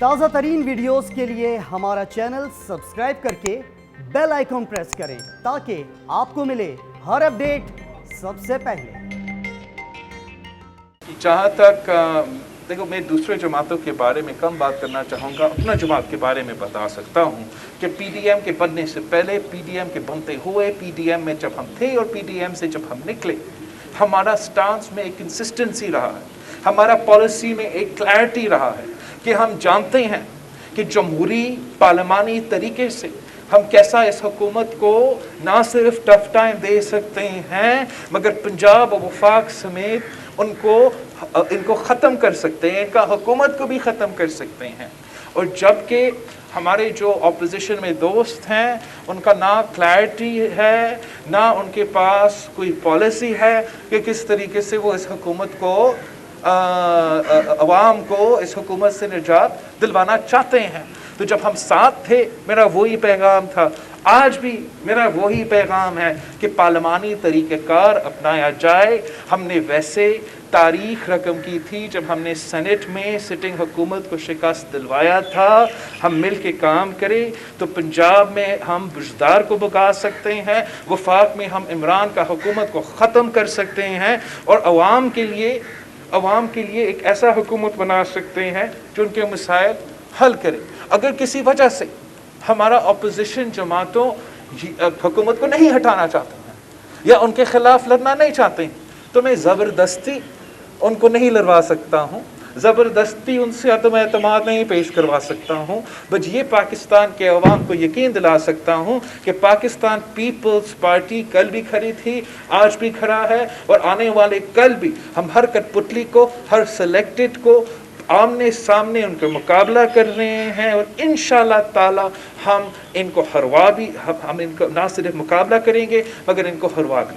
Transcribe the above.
تازہ ترین ویڈیوز کے لیے ہمارا چینل سبسکرائب کر کے بیل آئیکن پریس کریں تاکہ آپ کو ملے ہر اپڈیٹ سب سے پہلے۔ جہاں تک دیکھو میں دوسرے جماعتوں کے بارے میں کم بات کرنا چاہوں گا، اپنا جماعت کے بارے میں بتا سکتا ہوں کہ پی ڈی ایم کے بننے سے پہلے، پی ڈی ایم کے بنتے ہوئے، پی ڈی ایم میں جب ہم تھے اور پی ڈی ایم سے جب ہم نکلے، ہمارا سٹانس میں ایک کنسسٹنسی رہا ہے، ہمارا پالیسی میں ایک کلیئرٹی رہا ہے کہ ہم جانتے ہیں کہ جمہوری پارلیمانی طریقے سے ہم کیسا اس حکومت کو نہ صرف ٹف ٹائم دے سکتے ہیں مگر پنجاب و وفاق سمیت ان کو ختم کر سکتے ہیں، ان کا حکومت کو بھی ختم کر سکتے ہیں۔ اور جبکہ ہمارے جو اپوزیشن میں دوست ہیں ان کا نہ کلیئرٹی ہے، نہ ان کے پاس کوئی پالیسی ہے کہ کس طریقے سے وہ اس حکومت کو عوام کو اس حکومت سے نجات دلوانا چاہتے ہیں۔ تو جب ہم ساتھ تھے میرا وہی پیغام تھا، آج بھی میرا وہی پیغام ہے کہ پارلیمانی طریقہ کار اپنایا جائے۔ ہم نے ویسے تاریخ رقم کی تھی جب ہم نے سینٹ میں سٹنگ حکومت کو شکست دلوایا تھا، ہم مل کے کام کریں تو پنجاب میں ہم بجدار کو بگا سکتے ہیں، وفاق میں ہم عمران کا حکومت کو ختم کر سکتے ہیں اور عوام کے لیے ایک ایسا حکومت بنا سکتے ہیں جو ان کے مسائل حل کرے۔ اگر کسی وجہ سے ہمارا اپوزیشن جماعتوں حکومت کو نہیں ہٹانا چاہتے ہیں یا ان کے خلاف لڑنا نہیں چاہتے ہیں تو میں زبردستی ان کو نہیں لڑوا سکتا ہوں، زبردستی ان سے عدم اعتماد نہیں پیش کروا سکتا ہوں، بس یہ پاکستان کے عوام کو یقین دلا سکتا ہوں کہ پاکستان پیپلز پارٹی کل بھی کھڑی تھی، آج بھی کھڑا ہے اور آنے والے کل بھی ہم ہر کٹ پتلی کو، ہر سلیکٹڈ کو آمنے سامنے ان کا مقابلہ کر رہے ہیں اور انشاءاللہ تعالی ہم ان کو نہ صرف مقابلہ کریں گے مگر ان کو ہروا بھی۔